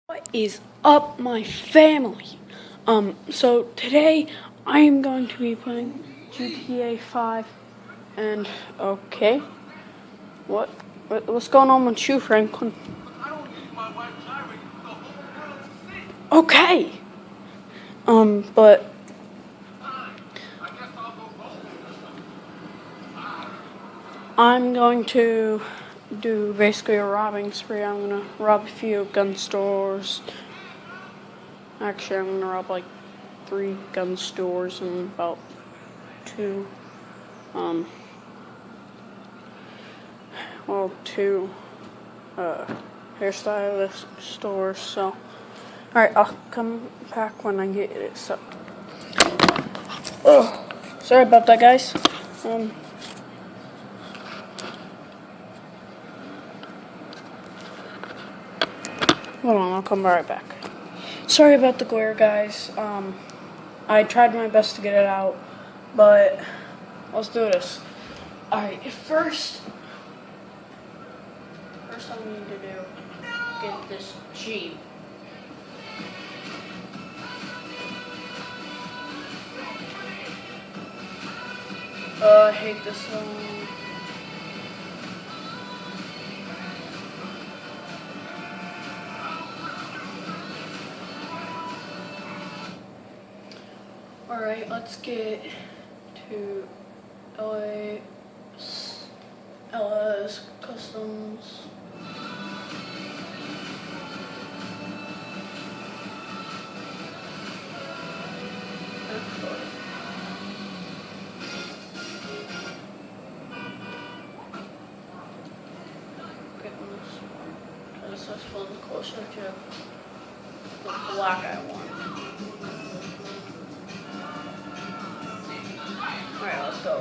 What is up, my family? So today I am going to be playing GTA 5, and okay, what's going on with you, Franklin? Okay, but I'm going to do basically a robbing spree. I'm gonna rob a few gun stores. Actually, I'm gonna rob like 3 gun stores and about 2, two hairstylist stores. So, alright, I'll come back when I get it set. Oh, sorry about that, guys. Hold on, I'll come right back. Sorry about the glare, guys. I tried my best to get it out, but let's do this. Alright, first I need to do, get this Jeep. I hate this one. Alright, let's get to LS Customs. This one closer to the black I want. Alright, let's go.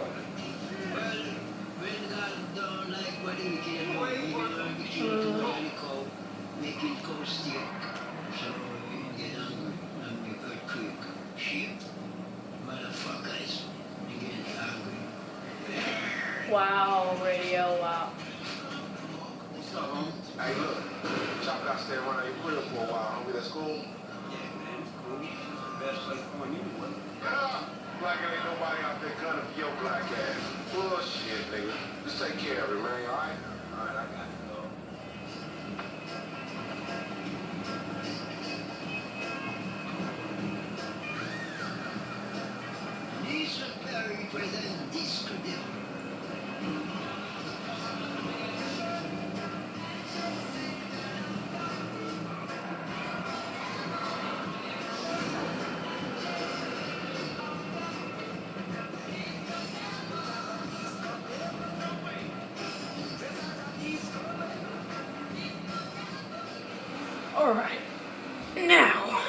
Wow, radio, wow. What's up, homie? Hey, look. Chop got to stay around your crib for a while, homie. That's cool? Yeah, man, it's cool. It's the best place for you anyway. Yeah. Black ain't nobody out there gunning for your black ass. Bullshit, nigga. Just take care of it, man, alright? Alright, I got you, though. Nissan Perry presents Disco Devil. Alright, now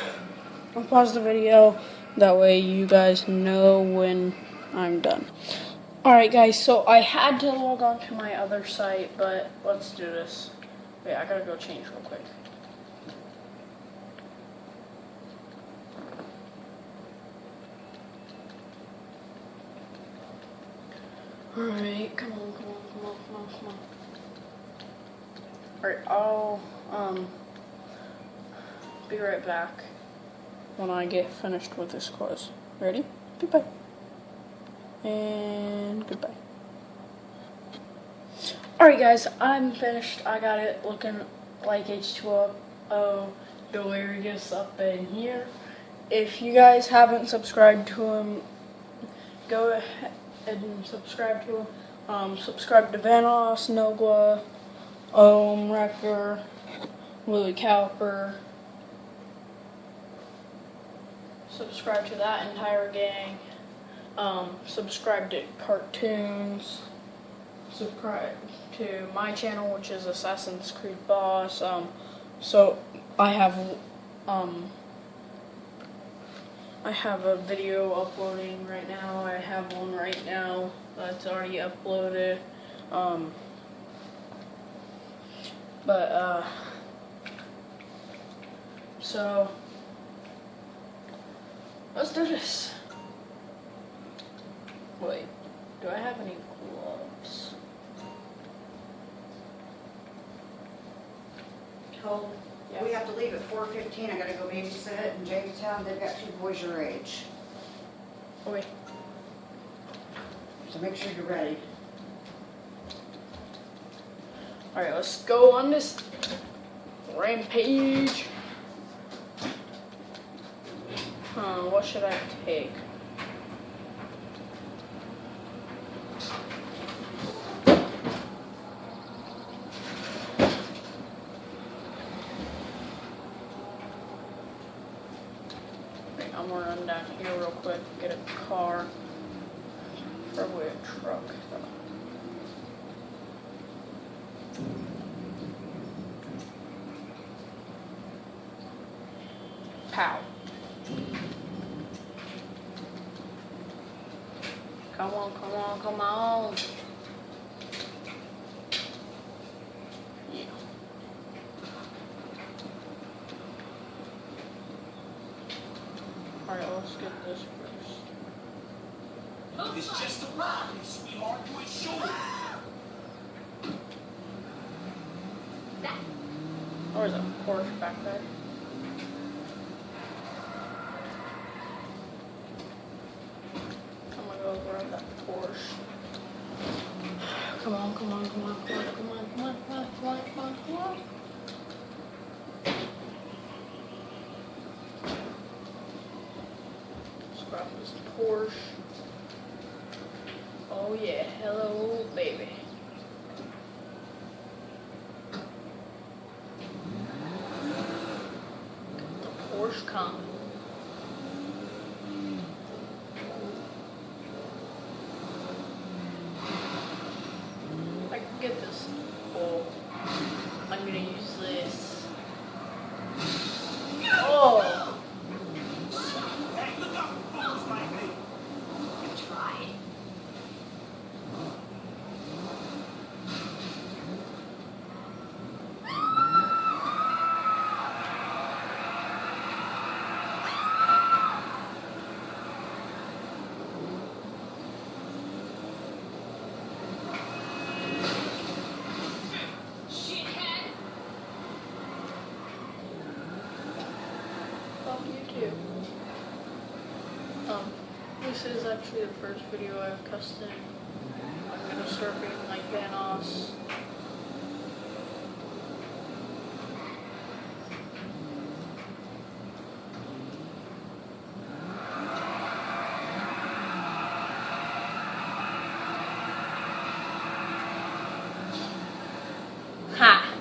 I'll pause the video, that way you guys know when I'm done. Alright guys, so I had to log on to my other site, but let's do this. Wait, I gotta go change real quick. Alright, come on. Alright, I'll be right back when I get finished with this quiz. Ready? Goodbye. And goodbye. Alright guys, I'm finished. I got it looking like H2O Delirious up in here. If you guys haven't subscribed to him, go ahead and subscribe to him. Subscribe to Vanoss, Nogla, Wrecker, Willie Cowper. Subscribe to that entire gang. Subscribe to cartoons. Subscribe to my channel, which is Assassin's Creed Boss. So I have a video uploading right now. I have one right now that's already uploaded. So let's do this. Wait, do I have any gloves? Oh, we have to leave at 4:15. I gotta go babysit in Jamestown. They've got 2 boys your age. Okay. So make sure you're ready. Alright, let's go on this rampage. What should I take? Okay, I'm gonna run down here real quick, get a car. Probably a truck. Pow. Come on, come on, come on. Yeah. Alright, let's get this first. It's just a ride, sweetheart. You ain't sure. Or is it a Porsche back there? I'm gonna go grab that Porsche. Come on, come on, come on, come on, come on, come on, come on, come on, come on, come on. Let's grab this Porsche. Oh yeah, hello baby. The Porsche come. I can get this. Oh, I'm gonna use this. Oh, Hey, look out for fools like me. Try. fuck you too. This is actually the first video I've cussed in. I'm gonna start being like Thanos. Ha!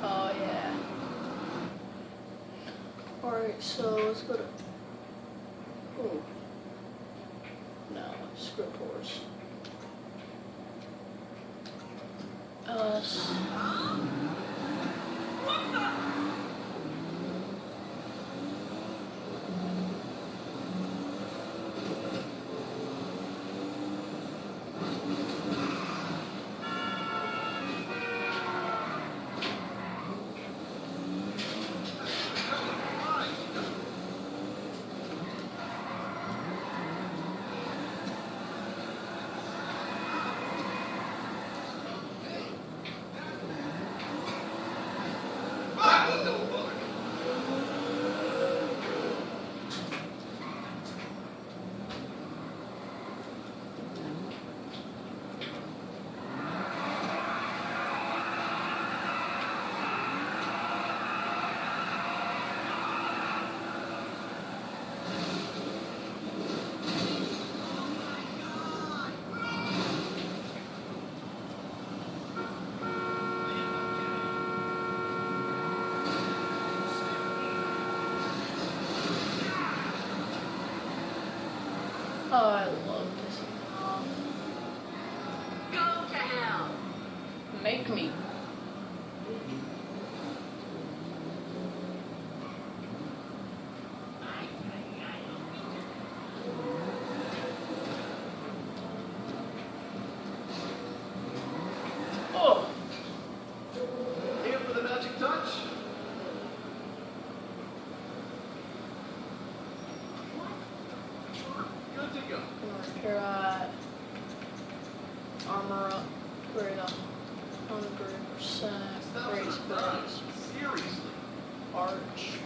Oh yeah. Alright, so let's go to. Ooh. No, screw Porsche. Oh, I love this song. Go to hell. Make me. Oh, Here for the magic touch? Good to go. I'm gonna repair that. Armor up. Upgrade up. Upgrade. arch.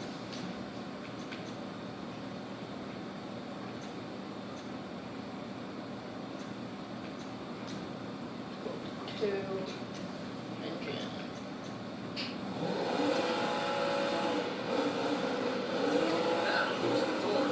To engine. Now, close the door.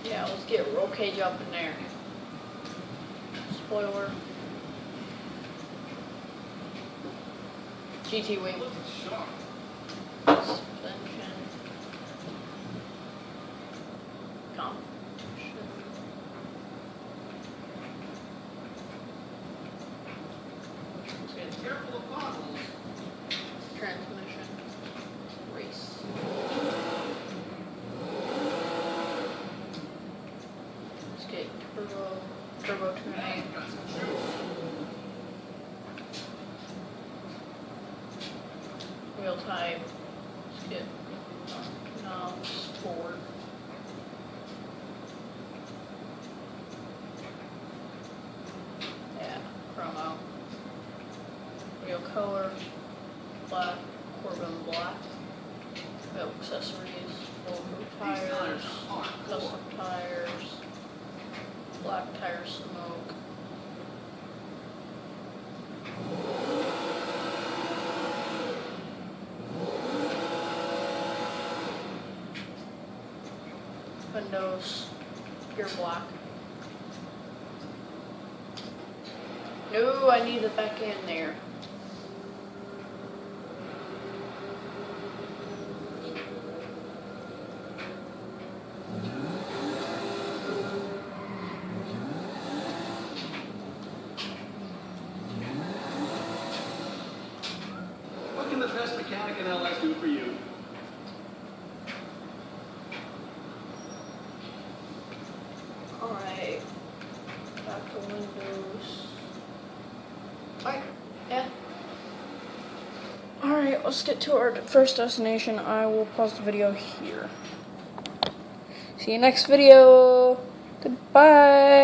Yeah, let's get roll cage up in there. Spoiler. GT wing. Looking sharp. Suspension. Compression. Let's get Careful of potholes. transmission. Race. Let's get turbo tuning. Got some juice. Wheel type. Let's get sport. Yeah, chromo. Wheel color. Black. Corbin black. Wheel accessories. Bulletproof tires. Custom tires. Black tire smoke. Windows, pure black. No, I need the back end there. What can the best mechanic in LS do for you? Alright. Back to Windows. Alright, yeah. Alright, let's get to our first destination. I will pause the video here. See you next video. Goodbye.